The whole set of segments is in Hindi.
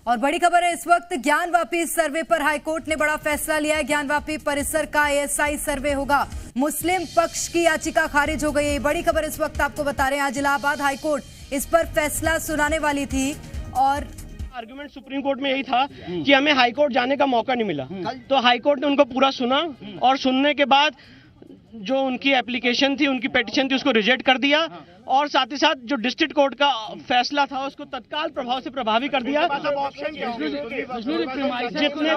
और बड़ी खबर है इस वक्त, ज्ञानवापी सर्वे पर हाईकोर्ट ने बड़ा फैसला लिया है। ज्ञानवापी परिसर का एएसआई सर्वे होगा। मुस्लिम पक्ष की याचिका खारिज हो गई है। बड़ी खबर इस वक्त आपको बता रहे हैं, आज इलाहाबाद हाईकोर्ट इस पर फैसला सुनाने वाली थी और आर्गुमेंट सुप्रीम कोर्ट में यही था कि हमें हाईकोर्ट जाने का मौका नहीं मिला, तो हाईकोर्ट ने उनको पूरा सुना और सुनने के बाद जो उनकी एप्लीकेशन थी, उनकी पिटीशन थी, उसको रिजेक्ट कर दिया और साथ ही साथ जो डिस्ट्रिक्ट कोर्ट का फैसला था उसको तत्काल प्रभाव से प्रभावी कर दिया। जितने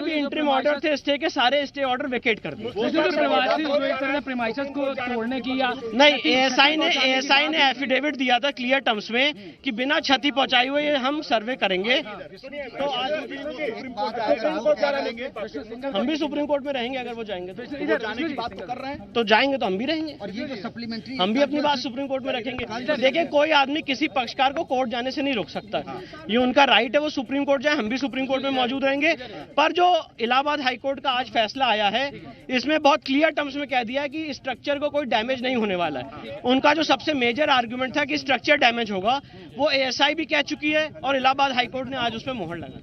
भी इंटरिम ऑर्डर थे स्टे के, सारे स्टे ऑर्डर वेकेट कर दिए। को तोड़ने की या नहीं, एएसआई ने एफिडेविट दिया था क्लियर टर्म्स में कि बिना क्षति पहुंचाए हुए हम सर्वे करेंगे। तो आज हम भी सुप्रीम कोर्ट में रहेंगे, अगर वो जाएंगे तो जाने की बात कर रहे हैं, तो जाएंगे तो हम भी रहेंगे और ये जो सप्लीमेंट्री हम भी अपनी बात सुप्रीम कोर्ट में रखेंगे। देखिए, कोई आदमी किसी पक्षकार को कोर्ट जाने से नहीं रोक सकता, ये उनका राइट है, वो सुप्रीम कोर्ट जाए, हम भी सुप्रीम कोर्ट में मौजूद रहेंगे। पर जो इलाहाबाद हाईकोर्ट का आज फैसला आया है, इसमें बहुत क्लियर टर्म्स में कह दिया है कि स्ट्रक्चर को कोई डैमेज नहीं होने वाला है। उनका जो सबसे मेजर आर्गुमेंट था कि स्ट्रक्चर डैमेज होगा, वो एएसआई भी कह चुकी है और इलाहाबाद हाईकोर्ट ने आज उस पर मोहर लगा।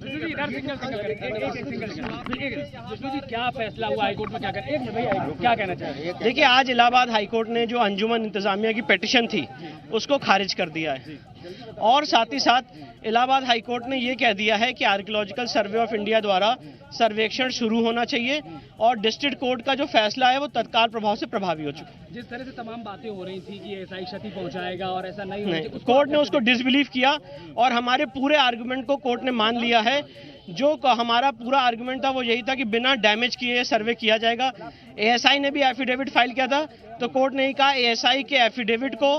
क्या फैसला हुआ हाईकोर्ट में, क्या कहना चाहिए? देखिए, आज इलाहाबाद हाईकोर्ट ने जो अंजुमन इंतजामिया की पिटीशन थी उसको खारिज कर दिया है और साथ ही साथ इलाहाबाद हाईकोर्ट ने ये कह दिया है कि आर्कियोलॉजिकल सर्वे ऑफ इंडिया द्वारा सर्वेक्षण शुरू होना चाहिए और डिस्ट्रिक्ट कोर्ट का जो फैसला है वो तत्काल प्रभाव से प्रभावी हो चुका है। जिस तरह से तमाम बातें हो रही थी कि ऐसा ही क्षति पहुंचाएगा और ऐसा नहीं, कोर्ट ने उसको डिसबिलीव किया और हमारे पूरे आर्गुमेंट को कोर्ट ने मान लिया है। जो हमारा पूरा आर्गुमेंट था वो यही था कि बिना डैमेज किए सर्वे किया जाएगा। एएसआई ने भी एफिडेविट फाइल किया था, तो कोर्ट ने कहा एएसआई के एफिडेविट को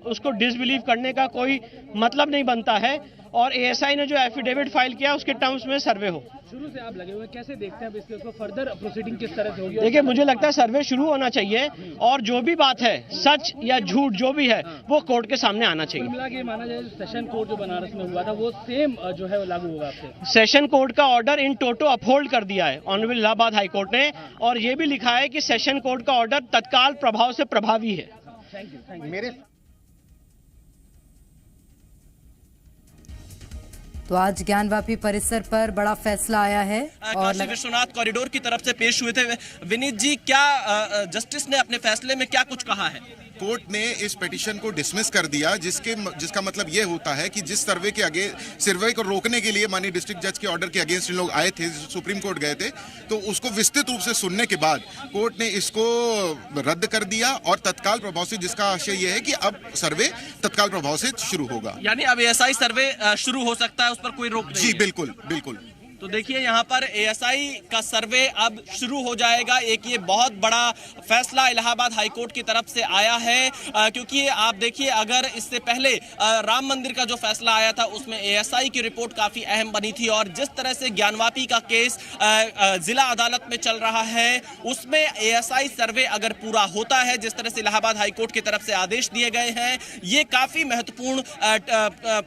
उसको डिसबिलीव करने का कोई मतलब नहीं बनता है और एएसआई ने जो एफिडेविट फाइल किया उसके टर्म्स में सर्वे हो। शुरू से आप लगे हुए, कैसे देखते हैं इसके उसको फर्दर प्रोसीडिंग किस तरह से होगी? देखिए, मुझे लगता है सर्वे शुरू होना चाहिए और जो भी बात है, सच या झूठ जो भी है, वो कोर्ट के सामने आना चाहिए। मिला के माना जाए सेशन कोर्ट जो बनारस में हुआ था वो सेम जो है वो लागू होगा आपसे? सेशन कोर्ट का ऑर्डर इन टोटो अपहोल्ड कर दिया है ऑनरेबल इलाहाबाद हाईकोर्ट ने और ये भी लिखा है कि सेशन कोर्ट का ऑर्डर तत्काल प्रभाव से प्रभावी है। Thank you. मेरे तो आज ज्ञानवापी परिसर पर बड़ा फैसला आया है और काशी विश्वनाथ कॉरिडोर की तरफ से पेश हुए थे। विनीत जी, क्या जस्टिस ने अपने फैसले में क्या कुछ कहा है? कोर्ट ने इस पिटीशन को डिसमिस कर दिया, जिसका मतलब ये होता है कि जिस सर्वे को रोकने के लिए माननीय डिस्ट्रिक्ट जज के ऑर्डर के अगेंस्ट इन लोग आए थे, सुप्रीम कोर्ट गए थे, तो उसको विस्तृत रूप से सुनने के बाद कोर्ट ने इसको रद्द कर दिया और तत्काल प्रभाव से, जिसका आशय ये है कि अब सर्वे तत्काल प्रभाव से शुरू होगा। यानी अब एएसआई सर्वे शुरू हो सकता है, उस पर कोई रोक नहीं? जी बिल्कुल बिल्कुल। तो देखिए, यहाँ पर एएसआई का सर्वे अब शुरू हो जाएगा। एक ये बहुत बड़ा फैसला इलाहाबाद हाईकोर्ट की तरफ से आया है, क्योंकि आप देखिए, अगर इससे पहले राम मंदिर का जो फैसला आया था उसमें एएसआई की रिपोर्ट काफी अहम बनी थी और जिस तरह से ज्ञानवापी का केस जिला अदालत में चल रहा है उसमें एएसआई सर्वे अगर पूरा होता है, जिस तरह से इलाहाबाद हाईकोर्ट की तरफ से आदेश दिए गए हैं, ये काफी महत्वपूर्ण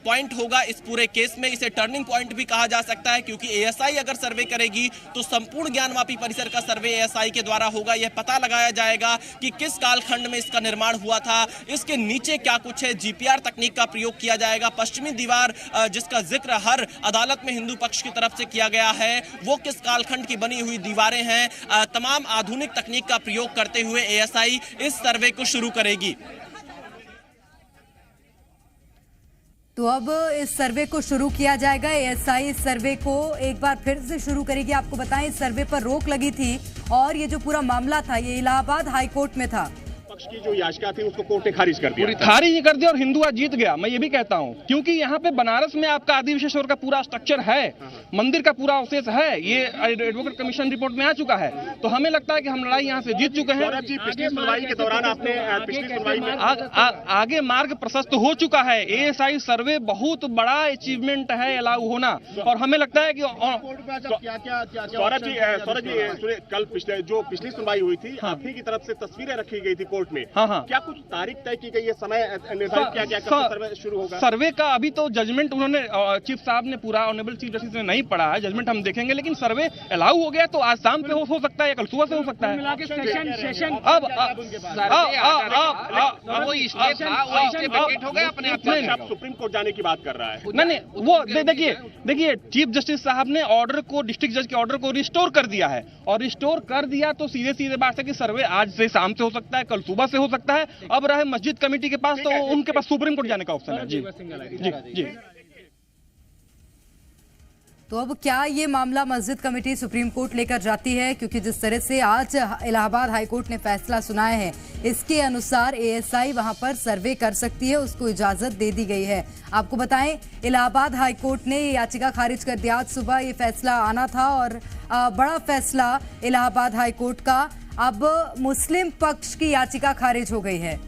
पॉइंट होगा इस पूरे केस में। इसे टर्निंग पॉइंट भी कहा जा सकता है, क्योंकि एएसआई अगर सर्वे करेगी तो संपूर्ण ज्ञानवापी परिसर का सर्वे एएसआई के द्वारा होगा। यह पता लगाया जाएगा कि किस कालखंड में इसका निर्माण हुआ था, इसके नीचे क्या कुछ है। जीपीआर तकनीक का प्रयोग किया जाएगा। पश्चिमी दीवार जिसका जिक्र हर अदालत में हिंदू पक्ष की तरफ से किया गया है, वो किस कालखंड की बनी हुई दीवारें हैं। तमाम आधुनिक तकनीक का प्रयोग करते हुए एएसआई इस सर्वे को शुरू करेगी। तो अब इस सर्वे को शुरू किया जाएगा। एएसआई सर्वे को एक बार फिर से शुरू करेगी। आपको बताएं, इस सर्वे पर रोक लगी थी और ये जो पूरा मामला था ये इलाहाबाद हाईकोर्ट में था। पक्ष की जो याचिका थी उसको कोर्ट ने खारिज कर दिया, खारिज कर दिया और हिंदू आज जीत गया। मैं ये भी कहता हूँ, क्योंकि यहाँ पे बनारस में आपका आदि विशेश्वर का पूरा स्ट्रक्चर है, मंदिर का पूरा अवशेष है, ये एडवोकेट कमीशन रिपोर्ट में आ चुका है। तो हमें लगता है कि हम लड़ाई यहाँ से जीत चुके हैं। पिछली सुनवाई के दौरान आपने आगे मार्ग प्रशस्त हो चुका है। एएसआई सर्वे बहुत बड़ा अचीवमेंट है अलाउ होना और हमें लगता है कि सौरभ जी कल पिछली सुनवाई हुई थी, आप ही की तरफ से तस्वीरें रखी गई थी कोर्ट कोर्ट में। हाँ। क्या कुछ तारीख तय की गई है, समय निर्धारित किया गया कब से सर्वे शुरू होगा? सर्वे का अभी तो जजमेंट उन्होंने चीफ साहब ने पूरा ऑनरेबल चीफ जस्टिस ने नहीं पढ़ा है, जजमेंट हम देखेंगे, लेकिन सर्वे अलाउ हो गया तो आज शाम पे हो सकता है या कल सुबह से हो सकता है। अब सुप्रीम कोर्ट जाने की बात कर रहा है। नहीं वो देखिए चीफ जस्टिस साहब ने ऑर्डर को, डिस्ट्रिक्ट जज के ऑर्डर को रिस्टोर कर दिया है, और रिस्टोर कर दिया तो सीधे बात है कि सर्वे आज से शाम से हो सकता है, कल सुबह से हो सकता है। अब रहे मस्जिद कमेटी के पास, तो उनके पास सुप्रीम कोर्ट जाने का ऑप्शन है। जी। तो अब क्या ये मामला मस्जिद कमेटी सुप्रीम कोर्ट लेकर जाती है, क्योंकि जिस तरह से आज इलाहाबाद हाईकोर्ट ने फैसला सुनाया है, इसके अनुसार एएसआई वहां पर सर्वे कर सकती है, उसको इजाजत दे दी गई है। आपको बताएं, इलाहाबाद हाईकोर्ट ने ये याचिका खारिज कर दिया। आज सुबह ये फैसला आना था और बड़ा फैसला इलाहाबाद हाईकोर्ट का। अब मुस्लिम पक्ष की याचिका खारिज हो गई है।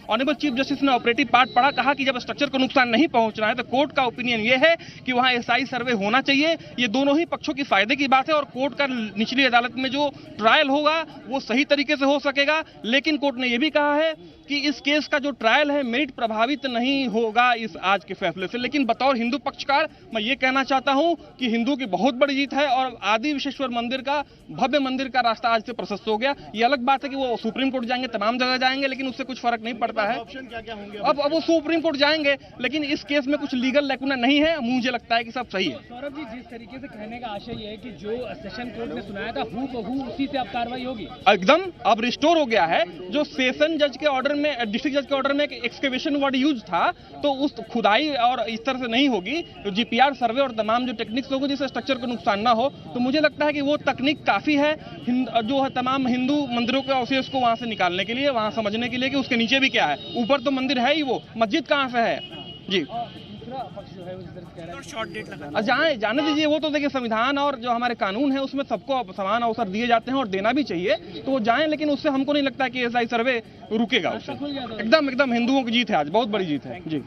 ऑनरेबल चीफ जस्टिस ने ऑपरेटिव पार्ट पढ़ा, कहा कि जब स्ट्रक्चर को नुकसान नहीं पहुंचना है तो कोर्ट का ओपिनियन ये है कि वहां एसआई सर्वे होना चाहिए। ये दोनों ही पक्षों की फायदे की बात है, और कोर्ट का निचली अदालत में जो ट्रायल होगा वो सही तरीके से हो सकेगा। लेकिन कोर्ट ने यह भी कहा है कि इस केस का जो ट्रायल है मेरिट प्रभावित नहीं होगा इस आज के फैसले से। लेकिन बतौर हिंदू पक्षकार मैं ये कहना चाहता हूं कि हिंदू की बहुत बड़ी जीत है, और आदि विश्वेश्वर मंदिर का, भव्य मंदिर का रास्ता आज से प्रशस्त हो गया। ये अलग बात है कि वो सुप्रीम कोर्ट जाएंगे, तमाम जगह जाएंगे, लेकिन उससे कुछ फर्क नहीं पड़ता है। ऑप्शन क्या होंगे? अब वो सुप्रीम कोर्ट जाएंगे, लेकिन इस केस में कुछ लीगल लैकुना नहीं है। मुझे लगता है कि सब सही है। सौरभ जी, जिस तरीके से कहने का आशय ये है कि जो सेशन कोर्ट ने सुनाया था हूबहू उसी से अब कार्रवाई होगी, एकदम अब रिस्टोर हो गया है। जो सेशन जज के ऑर्डर में, डिस्ट्रिक्ट जज के ऑर्डर में एक एक्सकेवेशन वर्ड यूज था, तो उस खुदाई और इस तरह से नहीं होगी। तो जीपीआर सर्वे और तमाम जो टेक्निक्स होगी जिससे स्ट्रक्चर को नुकसान ना हो, तो मुझे लगता है कि वो तकनीक काफी है जो है तमाम हिंदू मंदिरों के अवशेष को वहां से निकालने के लिए, वहां समझने के लिए कि उसके नीचे भी क्या है। ऊपर तो मंदिर है ही, वो मस्जिद कहां से है। जी, जाने दीजिए, वो तो देखिए संविधान और जो हमारे कानून है उसमें सबको समान अवसर दिए जाते हैं और देना भी चाहिए, तो वो जाएं। लेकिन उससे हमको नहीं लगता कि एसआई सर्वे रुकेगा उससे। एकदम हिंदुओं की जीत है आज, बहुत बड़ी जीत है। जी,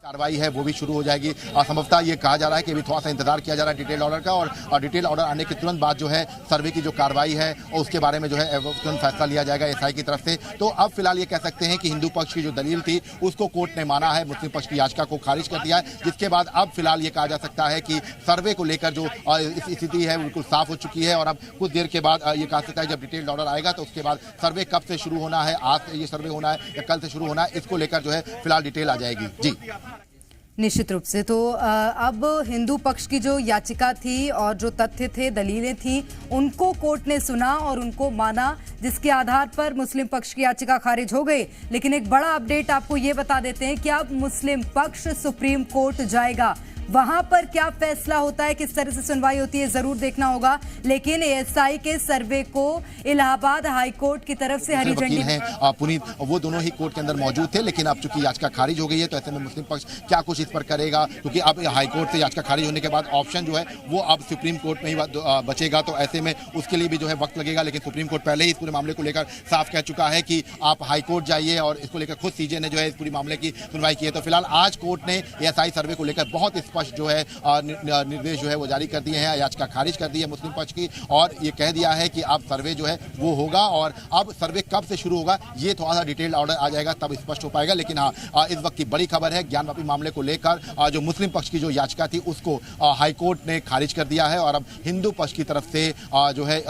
कार्रवाई है वो भी शुरू हो जाएगी। संभवतः ये कहा जा रहा है कि अभी थोड़ा सा इंतजार किया जा रहा है डिटेल ऑर्डर का, और डिटेल ऑर्डर आने के तुरंत बाद जो है सर्वे की जो कार्रवाई है और उसके बारे में जो है तुरंत फैसला लिया जाएगा एसआई की तरफ से। तो अब फिलहाल ये कह सकते हैं कि हिंदू पक्ष की जो दलील थी उसको कोर्ट ने माना है, मुस्लिम पक्ष की याचिका को खारिज कर दिया है, जिसके बाद अब फिलहाल ये कहा जा सकता है कि सर्वे को लेकर जो स्थिति है बिल्कुल साफ हो चुकी है। और अब कुछ देर के बाद ये कहा सकता है जब डिटेल ऑर्डर आएगा तो उसके बाद सर्वे कब से शुरू होना है, आज ये सर्वे होना है या कल से शुरू होना है, इसको लेकर जो है फिलहाल डिटेल आ जाएगी। जी, निश्चित रूप से। तो अब हिंदू पक्ष की जो याचिका थी और जो तथ्य थे, दलीलें थी, उनको कोर्ट ने सुना और उनको माना, जिसके आधार पर मुस्लिम पक्ष की याचिका खारिज हो गई। लेकिन एक बड़ा अपडेट आपको ये बता देते हैं कि अब मुस्लिम पक्ष सुप्रीम कोर्ट जाएगा। वहां पर क्या फैसला होता है, किस तरह से सुनवाई होती है, जरूर देखना होगा। लेकिन एएसआई के सर्वे को इलाहाबाद हाईकोर्ट की तरफ से हरी झंडी है पुनीत, वो दोनों ही कोर्ट के अंदर मौजूद थे, लेकिन अब चूंकि याचिका खारिज हो गई है तो ऐसे में मुस्लिम पक्ष क्या कुछ इस पर करेगा, क्योंकि अब हाईकोर्ट से याचिका खारिज होने के बाद ऑप्शन जो है वो अब सुप्रीम कोर्ट में ही बचेगा, तो ऐसे में उसके लिए भी जो है वक्त लगेगा। लेकिन सुप्रीम कोर्ट पहले ही इस पूरे मामले को लेकर साफ कह चुका है कि आप हाईकोर्ट जाइए, और इसको लेकर खुद सीजे ने जो है इस पूरी मामले की सुनवाई की है। तो फिलहाल आज कोर्ट ने एएसआई सर्वे को लेकर बहुत स्पष्ट जो है निर्देश जो है वो जारी कर दिए हैं, याचिका खारिज कर दी है मुस्लिम पक्ष की, और ये कह दिया है कि अब सर्वे जो है वो होगा। और अब सर्वे कब से शुरू होगा ये थोड़ा सा डिटेल ऑर्डर आ जाएगा तब स्पष्ट हो पाएगा। लेकिन हाँ, इस वक्त की बड़ी खबर है, ज्ञानवापी मामले को लेकर जो मुस्लिम पक्ष की जो याचिका थी उसको हाईकोर्ट ने खारिज कर दिया है, और अब हिंदू पक्ष की तरफ से जो है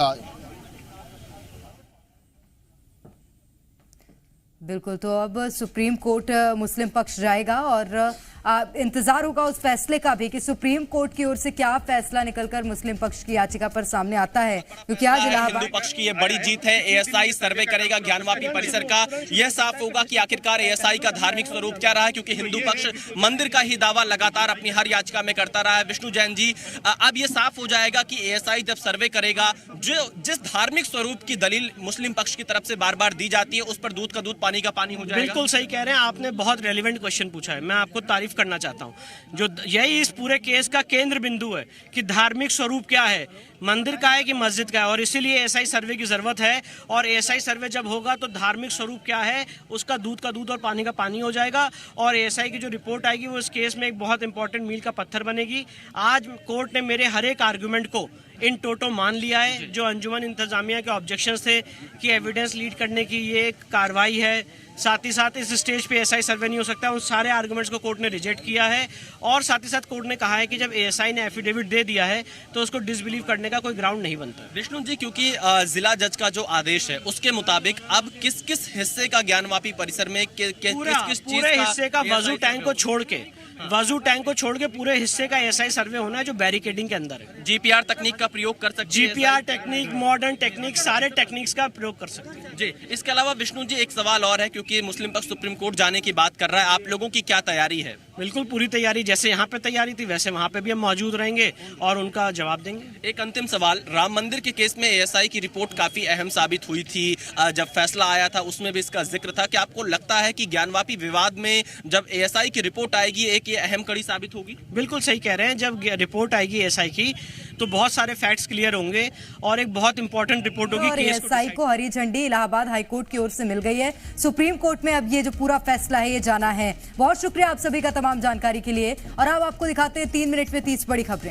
बिल्कुल। तो अब सुप्रीम कोर्ट मुस्लिम पक्ष जाएगा और इंतजार होगा उस फैसले का भी कि सुप्रीम कोर्ट की ओर से क्या फैसला निकलकर मुस्लिम पक्ष की याचिका पर सामने आता है, क्योंकि आज हिंदू पक्ष की ये बड़ी जीत है। एएसआई सर्वे करेगा ज्ञानवापी परिसर का, यह साफ होगा कि आखिरकार एएसआई का धार्मिक स्वरूप क्या रहा है, क्योंकि हिंदू पक्ष मंदिर का ही दावा लगातार अपनी हर याचिका में करता रहा है। विष्णु जैन जी, अब ये साफ हो जाएगा कि एएसआई जब सर्वे करेगा, जो जिस धार्मिक स्वरूप की दलील मुस्लिम पक्ष की तरफ से बार बार दी जाती है उस पर दूध का दूध पानी का पानी हो जाएगा। बिल्कुल सही कह रहे हैं, आपने बहुत रेलिवेंट क्वेश्चन पूछा है, मैं आपको तारीफ करना चाहता हूं। जो यही इस पूरे केस का केंद्र बिंदु है कि धार्मिक स्वरूप क्या है। मंदिर का है कि मस्जिद का है, और इसीलिए एएसआई सर्वे की जरूरत है। और एएसआई सर्वे जब होगा तो धार्मिक स्वरूप क्या है उसका दूध का दूध और पानी का पानी हो जाएगा, और एएसआई की जो रिपोर्ट आएगी वो इस केस में एक बहुत इंपॉर्टेंट मील का पत्थर बनेगी। आज कोर्ट ने मेरे हर एक आर्गुमेंट को इन टोटो मान लिया है। जो अंजुमन इंतजामिया के ऑब्जेक्शंस थे कि एविडेंस लीड करने की ये एक कार्रवाई है, साथ ही साथ इस स्टेज पे एएसआई सर्वे नहीं हो सकता, उन सारे आर्गुमेंट्स को कोर्ट ने रिजेक्ट किया है। और साथ ही साथ कोर्ट ने कहा है कि जब एएसआई ने एफिडेविट दे दिया है तो उसको डिसबिलीव करने का कोई ग्राउंड नहीं बनता। विष्णु जी, क्योंकि जिला जज का जो आदेश है उसके मुताबिक अब किस किस हिस्से का ज्ञानवापी परिसर में किस चीज पूरे हिस्से का वजू टैंक को छोड़ के पूरे हिस्से का एएसआई सर्वे होना है जो बैरिकेडिंग के अंदर है। जीपीआर तकनीक का प्रयोग कर सकते हैं, जीपीआर टेक्निक, मॉडर्न टेक्निक, सारे टेक्निक्स का प्रयोग कर सकते हैं। जी। इसके अलावा विष्णु जी एक सवाल और है, क्योंकि मुस्लिम पक्ष सुप्रीम कोर्ट जाने की बात कर रहा है, आप लोगों की क्या तैयारी है? बिल्कुल पूरी तैयारी, जैसे यहाँ पे तैयारी थी वैसे वहाँ पे भी हम मौजूद रहेंगे और उनका जवाब देंगे। एक अंतिम सवाल, राम मंदिर के केस में एएसआई की रिपोर्ट काफी अहम साबित हुई थी। जब फैसला आया था उसमें भी इसका जिक्र था। क्या आपको लगता है कि ज्ञानवापी विवाद में जब एएसआई की रिपोर्ट आएगी एक ये अहम कड़ी साबित होगी? बिल्कुल सही कह रहे हैं, जब रिपोर्ट आएगी एएसआई की तो बहुत सारे फैक्ट्स क्लियर होंगे और एक बहुत इंपॉर्टेंट रिपोर्ट होगी। और एएसआई को हरी झंडी इलाहाबाद हाईकोर्ट की ओर से मिल गई है। सुप्रीम कोर्ट में अब ये जो पूरा फैसला है ये जाना है। बहुत शुक्रिया आप सभी का तमाम जानकारी के लिए। और अब आपको दिखाते हैं 3 मिनट में 30 बड़ी खबरें।